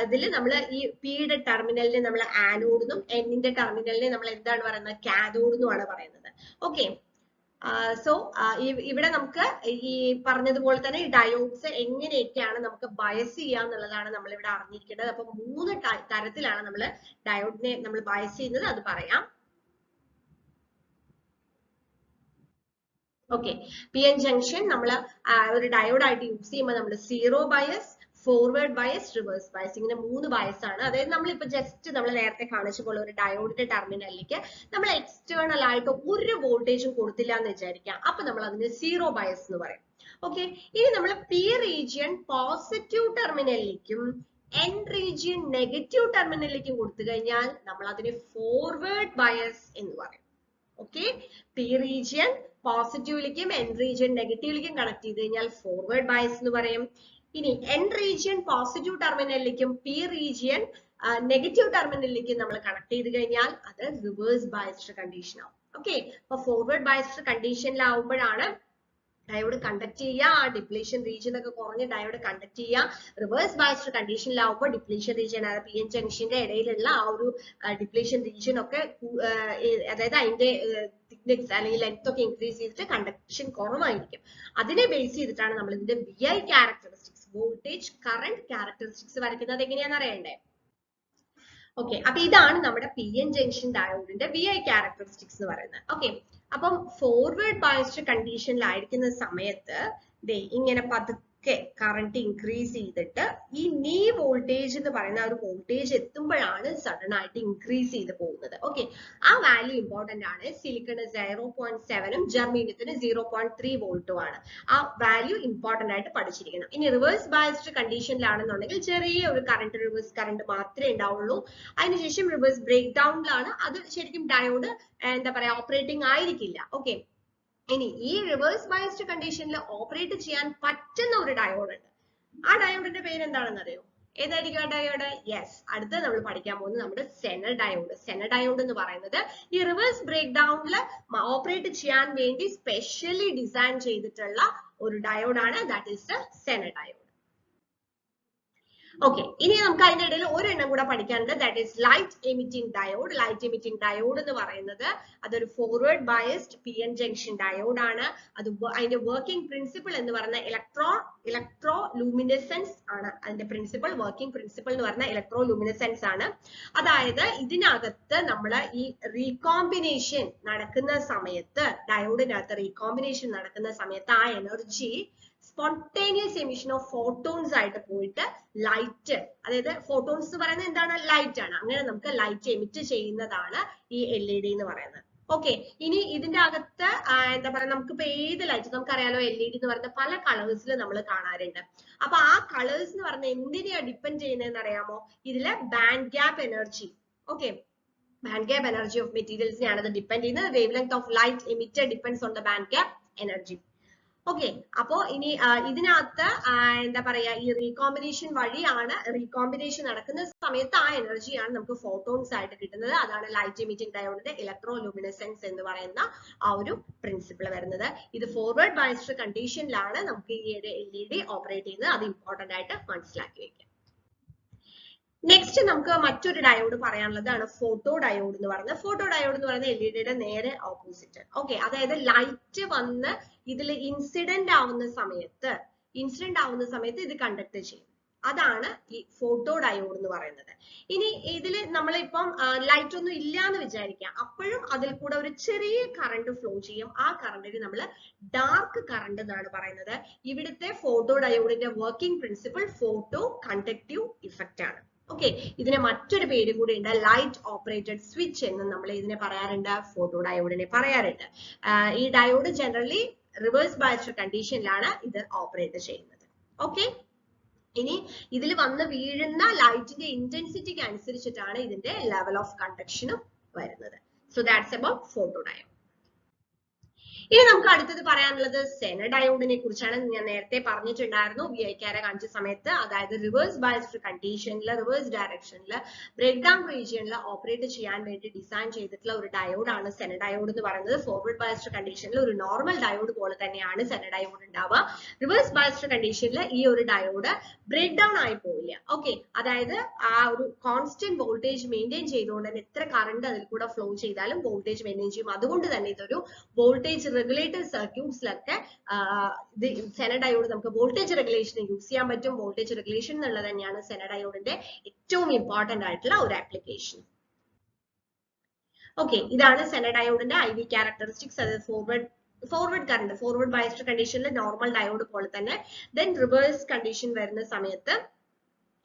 ഇതിൽ നമ്മൾ ഈ പിയുടെ ടെർമിനലിനെ നമ്മൾ ആനോഡ് എന്നും എന്നിന്റെ ടെർമിനലിനെ നമ്മൾ എന്താണ് പറയുന്നത്? കാഥോഡ് എന്നുമാണ് പറയുന്നത്. ഓക്കെ, സോ ഇവിടെ നമുക്ക് ഈ പറഞ്ഞതുപോലെ തന്നെ ഈ ഡയോഡ്സ് എങ്ങനെയൊക്കെയാണ് നമുക്ക് ബയസ് ചെയ്യാന്നുള്ളതാണ് നമ്മൾ ഇവിടെ അറിഞ്ഞിരിക്കേണ്ടത്. അപ്പൊ 3 തരത്തിലാണ് നമ്മൾ ഡയോഡിനെ നമ്മൾ ബയസ് ചെയ്യുന്നത്, അത് പറയാം. ഓക്കെ, പി എൻ ജംഗ്ഷൻ നമ്മൾ ഒരു ഡയോഡായിട്ട് യൂസ് ചെയ്യുമ്പോൾ നമ്മൾ zero bias, forward bias, reverse bias, ഇങ്ങനെ 3 ബയസ് ആണ്. അതായത് നമ്മളിപ്പോ ജസ്റ്റ് നമ്മൾ നേരത്തെ കാണിച്ച പോലെ ഒരു ഡയോഡിന്റെ ടെർമിനലിലേക്ക് നമ്മൾ എക്സ്റ്റേണൽ ആയിട്ട് ഒരു വോൾട്ടേജും കൊടുത്തില്ല എന്ന് വിചാരിക്കാം. അപ്പൊ നമ്മൾ അതിന് സീറോ ബയസ് എന്ന് പറയും. ഓക്കെ, ഇനി നമ്മൾ പി റീജിയൻ പോസിറ്റീവ് ടെർമിനലിലേക്കും എൻ റീജിയൻ നെഗറ്റീവ് ടെർമിനലിലേക്കും കൊടുത്തു കഴിഞ്ഞാൽ നമ്മൾ അതിനെ ഫോർവേഡ് ബയസ് എന്ന് പറയും. ഓക്കെ, പി റീജിയൻ പോസിറ്റീവിലേക്കും എൻ റീജിയൻ നെഗറ്റീവിലേക്കും കണക്ട് ചെയ്ത് കഴിഞ്ഞാൽ ഫോർവേഡ് ബയസ് എന്ന് പറയും. ഇനി എൻ റീജിയൻ പോസിറ്റീവ് ടെർമിനലിലേക്കും പി റീജിയൻ നെഗറ്റീവ് ടെർമിനലിലേക്കും നമ്മൾ കണക്ട് ചെയ്ത് കഴിഞ്ഞാൽ അത് റിവേഴ്സ് ബയസ്ഡ് കണ്ടീഷൻ ആവും. ഓക്കെ, അപ്പൊ ഫോർവേഡ് ബയസ്ഡ് കണ്ടീഷനിലാവുമ്പോഴാണ് ഡയോഡ് കണ്ടക്ട് ചെയ്യുക, ആ ഡിപ്ലീഷൻ റീജിയൻ ഒക്കെ കുറഞ്ഞ് ഡയോഡ് കണ്ടക്ട് ചെയ്യുക. റിവേഴ്സ് ബയസ്ഡ് കണ്ടീഷനിലാവുമ്പോൾ ഡിപ്ലീഷൻ റീജിയൻ, അതായത് പി എൻ ജംഗ്ഷന്റെ ഇടയിലുള്ള ആ ഒരു ഡിപ്ലീഷൻ റീജിയൻ ഒക്കെ അതായത് അതിന്റെ തിക്നെസ് അല്ലെങ്കിൽ ലെങ്ത് ഒക്കെ ഇൻക്രീസ് ചെയ്തിട്ട് കണ്ടക്ഷൻ കുറവായിരിക്കും. അതിനെ ബേസ് ചെയ്തിട്ടാണ് നമ്മൾ ഇതിന്റെ V I characteristics, voltage current characteristics വരയ്ക്കുന്നത്. എങ്ങനെയാണെന്ന് അറിയണ്ടേ? ഓക്കെ, അപ്പൊ ഇതാണ് നമ്മുടെ പി എൻ ജംഗ്ഷൻ ഡയോഡിന്റെ വി ഐ ക്യാരക്ടറിസ്റ്റിക്സ് എന്ന് പറയുന്നത്. ഓക്കെ, അപ്പം ഫോർവേഡ് ബയസ്ഡ് കണ്ടീഷനിലായിരിക്കുന്ന സമയത്ത് ഇങ്ങനെ പതുക്കെ കറന്റ് ഇൻക്രീസ് ചെയ്തിട്ട് ഈ നീ വോൾട്ടേജ് എന്ന് പറയുന്ന ഒരു വോൾട്ടേജ് എത്തുമ്പോഴാണ് സഡൻ ആയിട്ട് ഇൻക്രീസ് ചെയ്ത് പോകുന്നത്. ഓക്കെ, ആ വാല്യൂ ഇമ്പോർട്ടന്റ് ആണ്. സിലിക്കണ് 0.7 ജെർമീനിയത്തിന് 0.3 വോൾട്ടും ആണ്. ആ വാല്യൂ ഇമ്പോർട്ടന്റ് ആയിട്ട് പഠിച്ചിരിക്കണം. ഇനി റിവേഴ്സ് ബയസ്ഡ് കണ്ടീഷനിലാണെന്നുണ്ടെങ്കിൽ ചെറിയ ഒരു കറന്റ്, റിവേഴ്സ് കറന്റ് മാത്രമേ ഉണ്ടാവുള്ളൂ. അതിനുശേഷം റിവേഴ്സ് ബ്രേക്ക് ഡൗണിലാണ് അത് ശരിക്കും ഡയോഡ് എന്താ പറയാ ഓപ്പറേറ്റിംഗ് ആയിരിക്കില്ല. ഓക്കെ, ഇനി ഈ റിവേഴ്സ് ബയസ്ഡ് കണ്ടീഷനിൽ ഓപ്പറേറ്റ് ചെയ്യാൻ പറ്റുന്ന ഒരു ഡയോഡ് ഉണ്ട്. ആ ഡയോഡിന്റെ പേര് എന്താണെന്ന് അറിയോ? ഏതായിരിക്കും ആ ഡയോഡ്? യെസ്, അടുത്ത നമ്മൾ പഠിക്കാൻ പോകുന്നത് നമ്മുടെ സെനർ ഡയോഡ്. സെനർ ഡയോഡ് എന്ന് പറയുന്നത് ഈ റിവേഴ്സ് ബ്രേക്ക് ഡൗണിൽ ഓപ്പറേറ്റ് ചെയ്യാൻ വേണ്ടി സ്പെഷ്യലി ഡിസൈൻ ചെയ്തിട്ടുള്ള ഒരു ഡയോഡാണ്. That is the Zener diode. Okay, ഇനി നമുക്ക് അതിന്റെ ഇടയിൽ ഒരെണ്ണം കൂടെ പഠിക്കാനുണ്ട്. That is light emitting diode. Light emitting diode എന്ന് പറയുന്നത് അതൊരു forward biased P N junction diode ആണ്. അത് അതിന്റെ വർക്കിംഗ് പ്രിൻസിപ്പിൾ എന്ന് പറയുന്ന ഇലക്ട്രോ ലൂമിനസെൻസ് ആണ്. അതിന്റെ പ്രിൻസിപ്പിൾ, വർക്കിംഗ് പ്രിൻസിപ്പിൾ എന്ന് പറയുന്ന ഇലക്ട്രോ ലൂമിനസെൻസ് ആണ്. അതായത് ഇതിനകത്ത് നമ്മൾ ഈ റീകോമ്പിനേഷൻ നടക്കുന്ന സമയത്ത്, ഡയോഡിനകത്ത് റീകോമ്പിനേഷൻ നടക്കുന്ന സമയത്ത് ആ energy spontaneous emission of photons ആയിട്ട് പോയിട്ട് ലൈറ്റ്, അതായത് ഫോട്ടോൺസ് എന്ന് പറയുന്നത് എന്താണ്? ലൈറ്റ് ആണ്. അങ്ങനെ നമുക്ക് ലൈറ്റ് എമിറ്റ് ചെയ്യുന്നതാണ് ഈ LED എന്ന് പറയുന്നത്. ഓക്കെ, ഇനി ഇതിന്റെ അകത്ത് എന്താ പറയാ, നമുക്കിപ്പോ ഏത് ലൈറ്റ്, നമുക്കറിയാലോ LED എന്ന് പറയുന്ന പല കളേഴ്സിൽ നമ്മൾ കാണാറുണ്ട്. അപ്പൊ ആ കളേഴ്സ് എന്ന് പറഞ്ഞാൽ എന്തിനെയാ ഡിപ്പെൻഡ് ചെയ്യുന്നതെന്ന് അറിയാമോ? ഇതിലെ band gap energy. Okay, band gap energy of മെറ്റീരിയൽസിനെയാണ് അത് ഡിപ്പെൻഡ് ചെയ്യുന്നത്. Wavelength of light emitted depends on the band gap energy. Okay, അപ്പോ ഇനി ഇതിനകത്ത് എന്താ പറയാ, ഈ റീകോമ്പിനേഷൻ വഴിയാണ്, റീകോമ്പിനേഷൻ നടക്കുന്ന സമയത്ത് ആ എനർജിയാണ് നമുക്ക് ഫോട്ടോൺസ് ആയിട്ട് കിട്ടുന്നത്. അതാണ് ലൈറ്റ് എമിറ്റിംഗ് ഡയോഡിന്റെ ഇലക്ട്രോ ലൂമിനസെൻസ് എന്ന് പറയുന്ന ആ ഒരു പ്രിൻസിപ്പിൾ വരുന്നത്. ഇത് ഫോർവേഡ് ബയസ്ഡ് കണ്ടീഷനിലാണ് നമുക്ക് ഈ LED ഓപ്പറേറ്റ് ചെയ്യുന്നത്. അത് ഇമ്പോർട്ടന്റ് ആയിട്ട് മനസ്സിലാക്കി വെക്കാം. നെക്സ്റ്റ് നമുക്ക് മറ്റൊരു ഡയോഡ് പറയാനുള്ളതാണ് ഫോട്ടോ ഡയോഡ് എന്ന് പറയുന്നത്. ഫോട്ടോ ഡയോഡ് എന്ന് പറയുന്നത് LED നേരെ ഓപ്പോസിറ്റ്. ഓക്കെ, അതായത് ലൈറ്റ് വന്ന് ഇതിൽ ഇൻസിഡന്റ് ആവുന്ന സമയത്ത് ഇത് കണ്ടക്ട് ചെയ്യും. അതാണ് ഈ ഫോട്ടോ ഡയോഡ് എന്ന് പറയുന്നത്. ഇനി ഇതിൽ നമ്മളിപ്പം ലൈറ്റ് ഒന്നും ഇല്ല എന്ന് വിചാരിക്കാം, അപ്പോഴും അതിൽ കൂടെ ഒരു ചെറിയ കറണ്ട് ഫ്ലോ ചെയ്യും. ആ കറണ്ടിന് നമ്മൾ ഡാർക്ക് കറണ്ട് എന്നാണ് പറയുന്നത്. ഇവിടുത്തെ ഫോട്ടോ ഡയോഡിന്റെ working principle photo conductive effect ആണ്. ഓക്കെ, ഇതിന് മറ്റൊരു പേര് കൂടി ഉണ്ട്, ലൈറ്റ് ഓപ്പറേറ്റഡ് സ്വിച്ച് എന്ന് നമ്മൾ ഇതിനെ പറയാറുണ്ട്, ഫോട്ടോ ഡയോഡിനെ പറയാറുണ്ട്. ഈ ഡയോഡ് ജനറലി റിവേഴ്സ് ബയസ്ഡ് കണ്ടീഷനിലാണ് ഇത് ഓപ്പറേറ്റ് ചെയ്യുന്നത്. ഓക്കെ, ഇനി ഇതിൽ വന്ന് വീഴുന്ന ലൈറ്റിന്റെ ഇന്റൻസിറ്റിക്ക് അനുസരിച്ചിട്ടാണ് ഇതിന്റെ ലെവൽ ഓഫ് കണ്ടക്ഷനും വരുന്നത്. So that's about photo diode. ഇനി നമുക്ക് അടുത്തത് പറയാനുള്ളത് സെന ഡയോഡിനെ കുറിച്ചാണ്. ഞാൻ നേരത്തെ പറഞ്ഞിട്ടുണ്ടായിരുന്നു VIK കാണിച്ച സമയത്ത്, അതായത് റിവേഴ്സ് ബയസ്ഡ് കണ്ടീഷനിൽ റിവേഴ്സ് ഡയറക്ഷനിൽ ബ്രേക്ക് ഡൗൺ റീജിയനിൽ ഓപ്പറേറ്റ് ചെയ്യാൻ വേണ്ടി ഡിസൈൻ ചെയ്തിട്ടുള്ള ഒരു ഡയോഡാണ് സെന ഡയോഡ് എന്ന് പറയുന്നത്. ഫോർവേഡ് ബയസ്ഡ് കണ്ടീഷനിൽ ഒരു നോർമൽ ഡയോഡ് പോലെ തന്നെയാണ് സെന ഡയോഡ് ഉണ്ടാവുക. റിവേഴ്സ് ബയസ്ഡ് കണ്ടീഷനിൽ ഈ ഒരു ഡയോഡ് ബ്രേക്ക് ഡൗൺ ആയി പോവില്ല. ഓക്കെ, അതായത് ആ ഒരു കോൺസ്റ്റന്റ് വോൾട്ടേജ് മെയിൻറ്റെയിൻ ചെയ്തുകൊണ്ട് തന്നെ എത്ര കറണ്ട് അതിൽ കൂടെ ഫ്ലോ ചെയ്താലും വോൾട്ടേജ് മെയിൻറ്റെയിൻ ചെയ്യും. അതുകൊണ്ട് തന്നെ ഇതൊരു വോൾട്ടേജ് റെഗുലേറ്റർ സർക്യൂട്ട്സിലൊക്കെ സെന ഡയോഡ് നമുക്ക് വോൾട്ടേജ് റെഗുലേഷന് യൂസ് ചെയ്യാൻ പറ്റും. വോൾട്ടേജ് റെഗുലേഷൻ എന്നുള്ളത് തന്നെയാണ് സെന ഡയോഡിന്റെ ഏറ്റവും ഇമ്പോർട്ടന്റ് ആയിട്ടുള്ള ഒരു ആപ്ലിക്കേഷൻ. ഓക്കെ, ഇതാണ് സെന ഡയോഡിന്റെ IV ക്യാരക്ടറിസ്റ്റിക്സ്. അത് ഫോർവേഡ് കറണ്ട്, ഫോർവേഡ് ബയസ്ഡ് കണ്ടീഷനിൽ നോർമൽ ഡയോഡ് പോലെ തന്നെ. ദെൻ റിവേഴ്സ് കണ്ടീഷൻ വരുന്ന സമയത്ത്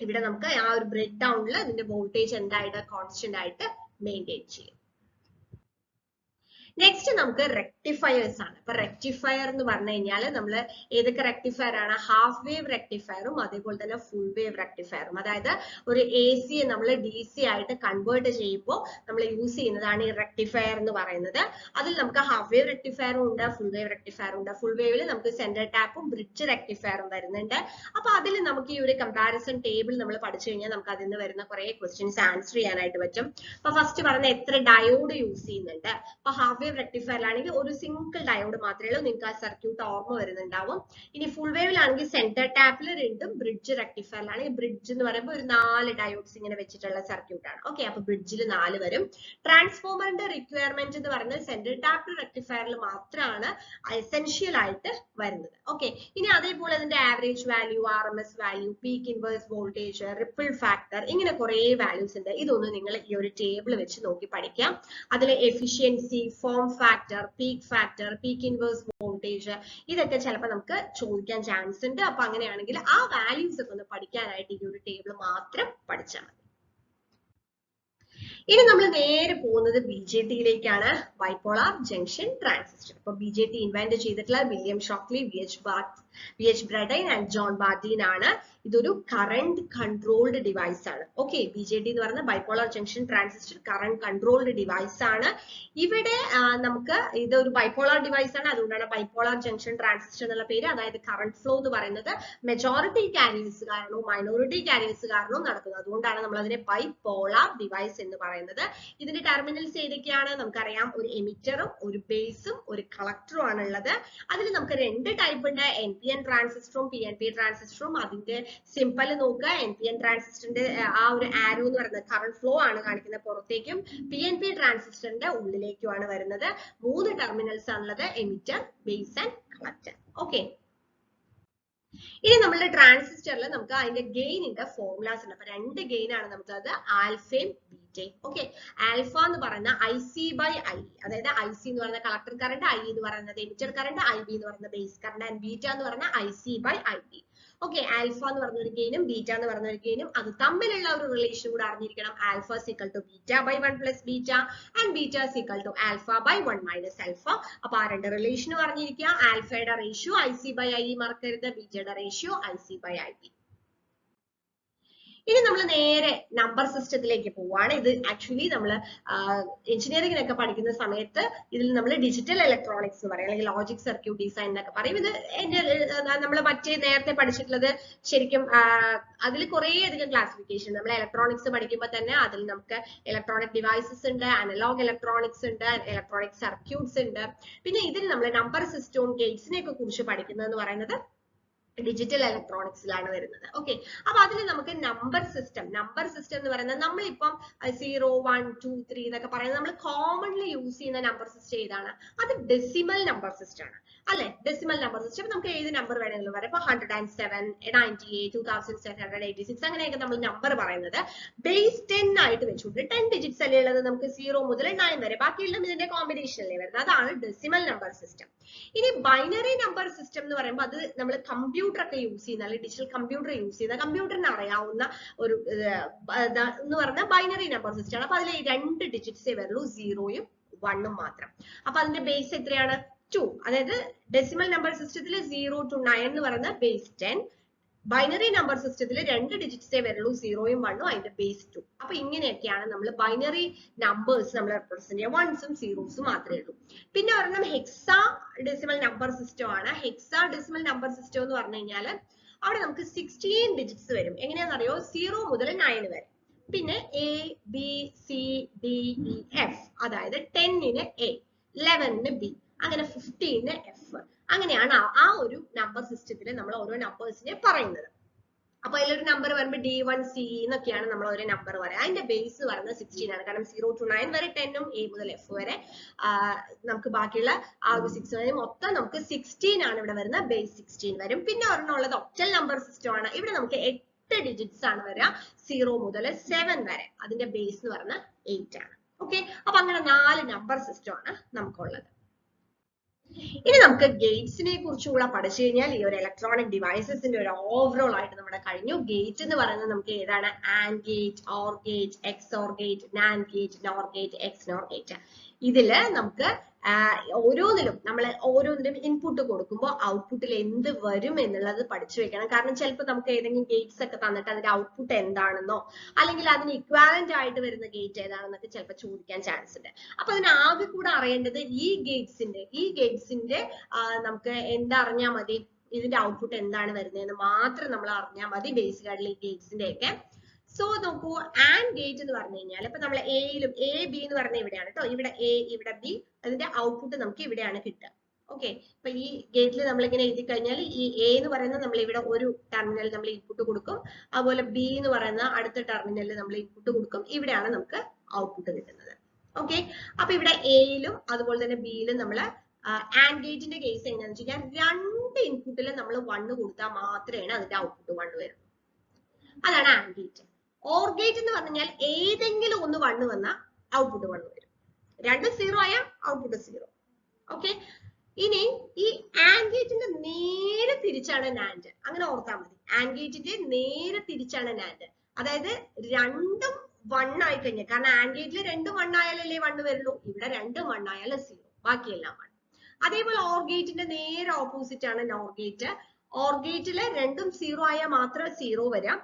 ഇവിടെ നമുക്ക് ആ ഒരു ബ്രേക്ക് ഡൗണിൽ ഇതിന്റെ വോൾട്ടേജ് എന്തായിട്ട് കോൺസ്റ്റന്റ് ആയിട്ട് മെയിൻറ്റെയിൻ ചെയ്യും. നെക്സ്റ്റ് നമുക്ക് റെക്ടിഫയേഴ്സ് ആണ്. ഇപ്പൊ റെക്ടിഫയർ എന്ന് പറഞ്ഞു കഴിഞ്ഞാൽ നമ്മൾ ഏതൊക്കെ റെക്ടിഫയർ ആണ്? ഹാഫ് വേവ് റെക്ടിഫയറും അതേപോലെ തന്നെ ഫുൾ വേവ് റെക്ടിഫയറും. അതായത് ഒരു AC നമ്മൾ DC ആയിട്ട് കൺവേർട്ട് ചെയ്യുമ്പോൾ നമ്മൾ യൂസ് ചെയ്യുന്നതാണ് ഈ റെക്ടിഫയർ എന്ന് പറയുന്നത്. അതിൽ നമുക്ക് ഹാഫ് വേവ് റെക്ടിഫയറും ഉണ്ട്, ഫുൾ വേവ് റെക്ടിഫയറും ഉണ്ട്. ഫുൾ വേവിൽ നമുക്ക് സെന്റർ ടാപ്പും ബ്രിഡ്ജ് റെക്ടിഫയറും വരുന്നുണ്ട്. അപ്പൊ അതിൽ നമുക്ക് ഈ ഒരു കമ്പാരിസൺ ടേബിൾ നമ്മൾ പഠിച്ചു കഴിഞ്ഞാൽ നമുക്ക് അതിൽ നിന്ന് വരുന്ന കുറെ ക്വസ്റ്റ്യൻസ് ആൻസർ ചെയ്യാനായിട്ട് പറ്റും. അപ്പൊ ഫസ്റ്റ് പറഞ്ഞ എത്ര ഡയോഡ് യൂസ് ചെയ്യുന്നുണ്ട്. അപ്പൊ ഹാഫ് വേവ് റെക്ടിഫയറിലാണെങ്കിൽ ഒരു സിംഗിൾ ഡയോഡ് മാത്രമേ ഉള്ളൂ, നിങ്ങൾക്ക് ആ സർക്യൂട്ട് ഓർമ്മ വരുന്നുണ്ടാവും. ഇനി ഫുൾ വേവിലാണെങ്കിൽ സെന്റർ ടാപ്പിൽ രണ്ടും, ബ്രിഡ്ജ് റെക്ടിഫയറിലാണെങ്കിൽ ബ്രിഡ്ജ് എന്ന് പറയുമ്പോൾ ഒരു 4 ഡയോഡ്സ് ഇങ്ങനെ വെച്ചിട്ടുള്ള സർക്യൂട്ട് ആണ്. ഓക്കെ, അപ്പൊ ബ്രിഡ്ജിൽ 4 വരും. ട്രാൻസ്ഫോമറിന്റെ റിക്വയർമെന്റ് എന്ന് പറയുന്നത് സെന്റർ ടാപ്പ് റെക്ടിഫയറിൽ മാത്രമാണ് എസെൻഷ്യൽ ആയിട്ട് വരുന്നത്. ഓക്കെ, ഇനി അതേപോലെ അതിന്റെ average value, RMS value, peak inverse voltage, ripple factor, ഇങ്ങനെ കുറെ വാല്യൂസ് ഉണ്ട്. ഇതൊന്നും നിങ്ങൾ ഈ ഒരു ടേബിൾ വെച്ച് നോക്കി പഠിക്കാം. അതിലെ efficiency, form factor, peak inverse voltage, ഇതൊക്കെ ചിലപ്പോൾ നമുക്ക് ചോദിക്കാൻ ചാൻസ് ഉണ്ട്. അപ്പൊ അങ്ങനെയാണെങ്കിൽ ആ വാല്യൂസ് ഒക്കെ ഒന്ന് പഠിക്കാനായിട്ട് ഈ ഒരു ടേബിൾ മാത്രം പഠിച്ചാൽ മതി. ഇനി നമ്മൾ നേരെ പോകുന്നത് BJTയിലേക്കാണ്, ബൈപോളാർ ജംഗ്ഷൻ ട്രാൻസിസ്റ്റർ. ഇപ്പൊ BJT ഇൻവെന്റ് ചെയ്തിട്ടുള്ള William Shockley, VH Brattain and John Bardeen ആണ്. ഇതൊരു കറന്റ് കൺട്രോൾഡ് ഡിവൈസ് ആണ്. ഓക്കെ, BJT എന്ന് പറയുന്ന bipolar junction transistor current controlled device ആണ്. ഇവിടെ നമുക്ക് ഇതൊരു ബൈപോളാർ ഡിവൈസ് ആണ്, അതുകൊണ്ടാണ് ബൈപോളാർ ജംഗ്ഷൻ ട്രാൻസിസ്റ്റർ എന്നുള്ള പേര്. അതായത് കറന്റ് ഫ്ലോ എന്ന് പറയുന്നത് മെജോറിറ്റി കാരിയേഴ്സ് കാരണവും മൈനോറിറ്റി കാരിയേഴ്സ് കാരണവും നടക്കുന്നത്. അതുകൊണ്ടാണ് നമ്മൾ അതിനെ ബൈപോളാർ ഡിവൈസ് എന്ന് പറയുന്നത്. ഇതിന്റെ ടെർമിനൽസ് ഏതൊക്കെയാണ്? നമുക്കറിയാം, ഒരു എമിറ്ററും ഒരു ബേസും ഒരു കളക്ടറും ആണ് ഉള്ളത്. അതിൽ നമുക്ക് 2 ടൈപ്പ് ഉണ്ട്, NPN ട്രാൻസിസ്റ്ററും PNP ട്രാൻസിസ്റ്ററും. അതിന്റെ സിമ്പിൾ നോക്കുക. NPN ട്രാൻസിസ്റ്ററിന്റെ ആ ഒരു ആരോ എന്ന് പറയുന്നത് കറന്റ് ഫ്ലോ ആണ് കാണിക്കുന്നത് പുറത്തേക്കും, PNP ട്രാൻസിസ്റ്ററിന്റെ ഉള്ളിലേക്കുമാണ് വരുന്നത്. 3 ടെർമിനൽസ് ആണുള്ളത്, emitter, base and collector. Okay, ഇനി നമ്മളുടെ ട്രാൻസിസ്റ്ററിൽ നമുക്ക് അതിന്റെ ഗെയിനിന്റെ ഫോർമുലാസ് ഉണ്ട്. അപ്പൊ 2 ഗെയിൻ ആണ് നമുക്ക്, അത് ആൽഫയും ബീറ്റയും. ഓക്കെ, ആൽഫ എന്ന് പറയുന്ന IC/I, അതായത് IC എന്ന് പറയുന്ന കളക്ടർ കറന്റ്, I എന്ന് പറയുന്നത് എമിറ്റർ കറന്റ്, IB എന്ന് പറയുന്ന ബേസ് കറന്റ്, ആൻഡ് ബീറ്റ എന്ന് പറയുന്ന IC/IB. ഓക്കെ, ആൽഫ എന്ന് പറഞ്ഞ ഒരു ഗെയിനും ബീറ്റ എന്ന് പറഞ്ഞ ഒരു ഗെയിനും അത് തമ്മിലുള്ള ഒരു റിലേഷൻ കൂടെ അറിഞ്ഞിരിക്കണം. Alpha = β/1 + β and beta = α/1 - alpha. അപ്പൊ ആ 2 റിലേഷനും അറിഞ്ഞിരിക്കുക. ആൽഫയുടെ റേഷ്യോ IC/I മറക്കരുത്, ബീറ്റയുടെ റേഷ്യോ IC/IB. ഇനി നമ്മൾ നേരെ നമ്പർ സിസ്റ്റത്തിലേക്ക് പോവാണ്. ഇത് ആക്ച്വലി നമ്മൾ എഞ്ചിനീയറിംഗിനൊക്കെ പഠിക്കുന്ന സമയത്ത് ഇതിൽ നമ്മൾ ഡിജിറ്റൽ ഇലക്ട്രോണിക്സ് എന്ന് പറയും, അല്ലെങ്കിൽ ലോജിക് സർക്യൂട്ട് ഡിസൈൻ എന്നൊക്കെ പറയും. ഇത് നമ്മൾ മറ്റേ നേരത്തെ പഠിച്ചിട്ടുള്ളത് ശരിക്കും അതിൽ കുറേ അധികം ക്ലാസിഫിക്കേഷൻ. നമ്മൾ ഇലക്ട്രോണിക്സ് പഠിക്കുമ്പോൾ തന്നെ അതിൽ നമുക്ക് ഇലക്ട്രോണിക് ഡിവൈസസ് ഉണ്ട്, അനലോഗ് ഇലക്ട്രോണിക്സ് ഉണ്ട്, ഇലക്ട്രോണിക് സർക്യൂട്ട്സ് ഉണ്ട്. പിന്നെ ഇതിൽ നമ്മൾ നമ്പർ സിസ്റ്റവും ഗേറ്റ്സിനെ ഒക്കെ കുറിച്ച് പഠിക്കുന്നതെന്ന് പറയുന്നത് ഡിജിറ്റൽ ഇലക്ട്രോണിക്സിലാണ് വരുന്നത്. ഓക്കെ, അപ്പൊ അതിൽ നമുക്ക് നമ്പർ സിസ്റ്റം എന്ന് പറയുന്നത് നമ്മളിപ്പം 0, 1, 2, 3 എന്നൊക്കെ പറയുന്നത് നമ്മൾ കോമൺലി യൂസ് ചെയ്യുന്ന നമ്പർ സിസ്റ്റം ഏതാണ്? അത് ഡെസിമൽ നമ്പർ സിസ്റ്റം ആണ് അല്ലെ? ഡെസിമൽ നമ്പർ സിസ്റ്റം നമുക്ക് ഏത് നമ്പർ വേണമെങ്കിലും പറയാം. ഇപ്പൊ 107, 98, 2786 അങ്ങനെയൊക്കെ നമ്മൾ നമ്പർ പറയുന്നത് ബേസ് 10 ആയിട്ട് വെച്ചുകൊണ്ട് 10 ഡിജിറ്റ്സ് അല്ലേ ഉള്ളത്, നമുക്ക് 0 മുതൽ 9 വരെ, ബാക്കിയെല്ലാം ഇതിന്റെ കോമ്പിനേഷൻ അല്ലേ വരുന്നത്. അതാണ് ഡെസിമൽ നമ്പർ സിസ്റ്റം. ഇനി ബൈനറി നമ്പർ സിസ്റ്റം എന്ന് പറയുമ്പോൾ അത് നമ്മൾ കമ്പ്യൂട്ടർ ഒക്കെ യൂസ് ചെയ്യുന്ന, അല്ലെങ്കിൽ ഡിജിറ്റൽ കമ്പ്യൂട്ടർ യൂസ് ചെയ്യുന്ന, കമ്പ്യൂട്ടറിന് അറിയാവുന്ന ഒരു എന്ന് പറഞ്ഞാൽ ബൈനറി നമ്പർ സിസ്റ്റം ആണ്. അപ്പൊ അതിൽ 2 ഡിജിറ്റ്സേ വരുള്ളൂ, 0ഉം 1ഉം മാത്രം. അപ്പൊ അതിന്റെ ബേസ് എത്രയാണ്? 2. അതായത് ഡെസിമൽ നമ്പർ സിസ്റ്റത്തിൽ 0 to 9 എന്ന് പറയുന്ന ബേസ് 10, ബൈനറി നമ്പർ സിസ്റ്റത്തിൽ 2 ഡിജിറ്റ്സേ വരുള്ളൂ, 0ഉം 1ഉം, അതിന്റെ ബേസ് 2. അപ്പൊ ഇങ്ങനെയൊക്കെയാണ് നമ്മൾ ബൈനറി നമ്പേഴ്സ് നമ്മൾ റെപ്രസെന്റ് ചെയ്യുക. 1സും 0സും മാത്രമേ ഉള്ളൂ. പിന്നെ ഒരെണ്ണം ഹെക്സാ ഡെസിമൽ നമ്പർ സിസ്റ്റം ആണ്. ഹെക്സാ ഡെസിമൽ നമ്പർ സിസ്റ്റം എന്ന് പറഞ്ഞു കഴിഞ്ഞാൽ അവിടെ നമുക്ക് 16 ഡിജിറ്റ്സ് വരും. എങ്ങനെയാണെന്നറിയോ? 0 മുതൽ 9 വരെ. പിന്നെ A, B, C, D, E, F, അതായത് 10ന് A, 11ന് B, അങ്ങനെ 15ന് F. അങ്ങനെയാണ് ആ ഒരു നമ്പർ സിസ്റ്റത്തിൽ നമ്മൾ ഓരോ നമ്പേഴ്സിനെ പറയുന്നത്. അപ്പൊ അതിലൊരു നമ്പർ വരുമ്പോൾ D1, C എന്നൊക്കെയാണ് നമ്മൾ ഒരു നമ്പർ പറയാം. അതിന്റെ ബേസ് പറയുന്നത് 16 ആണ്. കാരണം 0 to 9 വരെ 10ഉം A മുതൽ F വരെ നമുക്ക് ബാക്കിയുള്ള ആ ഒരു 6 വരെ മൊത്തം നമുക്ക് 16 ആണ് ഇവിടെ വരുന്നത്. ബേസ് 16 വരും. പിന്നെ ഒരെണ്ണം ഉള്ളത് ഒക്ടൽ നമ്പർ സിസ്റ്റം ആണ്. ഇവിടെ നമുക്ക് 8 ഡിജിറ്റ്സ് ആണ് വരിക, 0 മുതൽ 7 വരെ. അതിന്റെ ബേസ് എന്ന് പറയുന്നത് 8 ആണ്. ഓക്കെ, അപ്പൊ അങ്ങനെ 4 നമ്പർ സിസ്റ്റം ആണ് നമുക്കുള്ളത്. ഇനി നമുക്ക് ഗേറ്റ്സിനെ കുറിച്ചും കൂടെ പഠിച്ചു കഴിഞ്ഞാൽ ഈ ഒരു ഇലക്ട്രോണിക് ഡിവൈസസിന്റെ ഒരു ഓവറോൾ ആയിട്ട് നമ്മുടെ കഴിഞ്ഞു. ഗേറ്റ് എന്ന് പറയുന്നത് നമുക്ക് ഏതാണ്? And gate, or gate, XOR gate, NAND gate, nor gate, XNOR gate. ഇതില് നമുക്ക് ഓരോന്നിലും നമ്മൾ ഓരോന്നിലും ഇൻപുട്ട് കൊടുക്കുമ്പോൾ ഔട്ട്പുട്ടിൽ എന്ത് വരും എന്നുള്ളത് പഠിച്ചു വെക്കണം. കാരണം ചിലപ്പോൾ നമുക്ക് ഏതെങ്കിലും ഗേറ്റ്സ് ഒക്കെ തന്നിട്ട് അതിന്റെ ഔട്ട്പുട്ട് എന്താണെന്നോ അല്ലെങ്കിൽ അതിന് ഇക്വാലന്റ് ആയിട്ട് വരുന്ന ഗേറ്റ് ഏതാണെന്നൊക്കെ ചിലപ്പോൾ ചോദിക്കാൻ ചാൻസ് ഉണ്ട്. അപ്പൊ അതിനാകെ കൂടെ അറിയേണ്ടത് ഈ ഗേറ്റ്സിന്റെ നമുക്ക് എന്തറിഞ്ഞാൽ മതി? ഇതിന്റെ ഔട്ട്പുട്ട് എന്താണ് വരുന്നതെന്ന് മാത്രം നമ്മൾ അറിഞ്ഞാൽ മതി, ബേസിക് ആയിട്ടുള്ള ഈ ഗേറ്റ്സിന്റെ ഒക്കെ. സോ നോക്കൂ, ആൻഡ് ഗേറ്റ് എന്ന് പറഞ്ഞു കഴിഞ്ഞാൽ ഇപ്പൊ നമ്മൾ എയിലും A, B എന്ന് പറഞ്ഞ ഇവിടെയാണ് കേട്ടോ. ഇവിടെ A, ഇവിടെ B, അതിന്റെ ഔട്ട്പുട്ട് നമുക്ക് ഇവിടെയാണ് കിട്ടുക. ഓക്കെ, ഇപ്പൊ ഈ ഗേറ്റിൽ നമ്മൾ ഇങ്ങനെ എഴുതി കഴിഞ്ഞാൽ ഈ A എന്ന് പറയുന്നത് നമ്മൾ ഇവിടെ ഒരു ടെർമിനലിൽ നമ്മൾ ഇൻപുട്ട് കൊടുക്കും, അതുപോലെ B എന്ന് പറയുന്ന അടുത്ത ടെർമിനലിൽ നമ്മൾ ഇൻപുട്ട് കൊടുക്കും. ഇവിടെയാണ് നമുക്ക് ഔട്ട്പുട്ട് കിട്ടുന്നത്. ഓക്കെ, അപ്പൊ ഇവിടെ എയിലും അതുപോലെ തന്നെ ബിയിലും നമ്മൾ ആൻഡ് ഗേറ്റിന്റെ കേസ് എങ്ങനെയാണെന്ന് വെച്ച് കഴിഞ്ഞാൽ 2 ഇൻപുട്ടിലും നമ്മൾ 1 കൊടുത്താൽ മാത്രമേ അതിന്റെ ഔട്ട്പുട്ട് 1 വരുള്ളൂ. അതാണ് ആൻഡ് ഗേറ്റ്. ഓർ ഗേറ്റ് എന്ന് പറഞ്ഞാൽ ഏതെങ്കിലും ഒന്ന് 1 വന്നാൽ ഔട്ട്പുട്ട് 1 വരും. 2 0 ആയാൽ ഔട്ട്പുട്ട് 0. ഓക്കെ, ഇനി ഈ ആൻഡ് ഗേറ്റിന്റെ നേരെ തിരിച്ചാണ് നാൻഡ്. അങ്ങനെ ഓർത്താൽ മതി. ആൻഡ് ഗേറ്റിന്റെ നേരെ തിരിച്ചാണ് നാൻഡ്. അതായത് രണ്ടും 1 ആയി കഴിഞ്ഞാൽ, കാരണം ആൻഡ് ഗേറ്റിൽ 2 1 ആയാലല്ലേ 1 വരുള്ളൂ. ഇവിടെ 2 1 ആയാൽ 0, ബാക്കിയെല്ലാം 1. അതേപോലെ ഓർ ഗേറ്റിന്റെ നേരെ ഓപ്പോസിറ്റ് ആണ് നോർ ഗേറ്റ്. ഓർ ഗേറ്റില് 2ഉം 0 ആയാൽ മാത്രമേ 0 വരാം.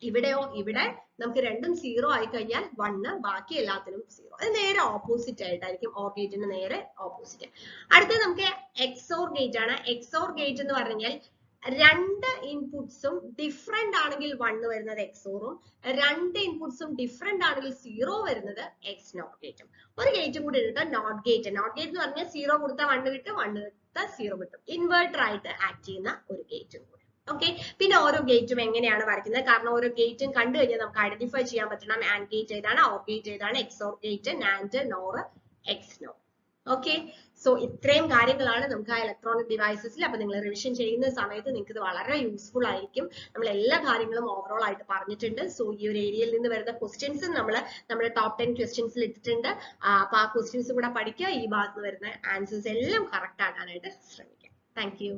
ഇവിടെയോ, ഇവിടെ നമുക്ക് 2ഉം 0 ആയി കഴിഞ്ഞാൽ 1, ബാക്കി എല്ലാത്തിനും 0. അത് നേരെ ഓപ്പോസിറ്റ് ആയിട്ടായിരിക്കും, ഓർ ഗേറ്റിന് നേരെ ഓപ്പോസിറ്റ്. അടുത്തത് നമുക്ക് എക്സോർ ഗേറ്റ് ആണ്. എക്സോർ ഗേറ്റ് എന്ന് പറഞ്ഞാൽ 2 ഇൻപുട്സും ഡിഫറെന്റ് ആണെങ്കിൽ 1 വരുന്നത് എക്സോറും, 2 ഇൻപുട്സും ഡിഫറെന്റ് ആണെങ്കിൽ 0 വരുന്നത് എക്സ് നോട്ട് ഗേറ്റും. ഒരു ഗേറ്റും കൂടി ഇട്ട് നോട്ട് ഗേറ്റ്. നോട്ട് ഗേറ്റ് എന്ന് പറഞ്ഞാൽ 0 കൊടുത്താൽ 1 കിട്ടും, 1 കൊടുത്താൽ 0 കിട്ടും. ഇൻവെർട്ടർ ആയിട്ട് ആക്ട് ചെയ്യുന്ന ഒരു ഗേറ്റും കൂടി. ഓക്കെ, പിന്നെ ഓരോ ഗേറ്റും എങ്ങനെയാണ് വരയ്ക്കുന്നത്? കാരണം ഓരോ ഗേറ്റും കണ്ടു കഴിഞ്ഞാൽ നമുക്ക് ഐഡന്റിഫൈ ചെയ്യാൻ പറ്റണം. ആൻഡ് ഗേറ്റ് ഏതാണ്, ഓർ ഗേറ്റ് ഏതാണ്, XOR gate, NAND, nor, X nor. Okay, so ഇത്രയും കാര്യങ്ങളാണ് നമുക്ക് ആ ഇലക്ട്രോണിക് ഡിവൈസസിൽ. അപ്പൊ നിങ്ങൾ റിവിഷൻ ചെയ്യുന്ന സമയത്ത് നിങ്ങൾക്ക് ഇത് വളരെ യൂസ്ഫുൾ ആയിരിക്കും. നമ്മൾ എല്ലാ കാര്യങ്ങളും ഓവറോൾ ആയിട്ട് പറഞ്ഞിട്ടുണ്ട്. സോ ഈ ഒരു ഏരിയയിൽ നിന്ന് വരുന്ന ക്വസ്റ്റ്യൻസും നമ്മുടെ ടോപ്പ് 10 ക്വസ്റ്റ്യൻസിൽ ഇട്ടിട്ടുണ്ട്. അപ്പൊ ആ ക്വസ്റ്റ്യൻസ് കൂടെ പഠിക്കുക. ഈ ഭാഗത്ത് വരുന്ന ആൻസേഴ്സ് എല്ലാം കറക്റ്റ് ആക്കാനായിട്ട് ശ്രമിക്കാം. Thank you.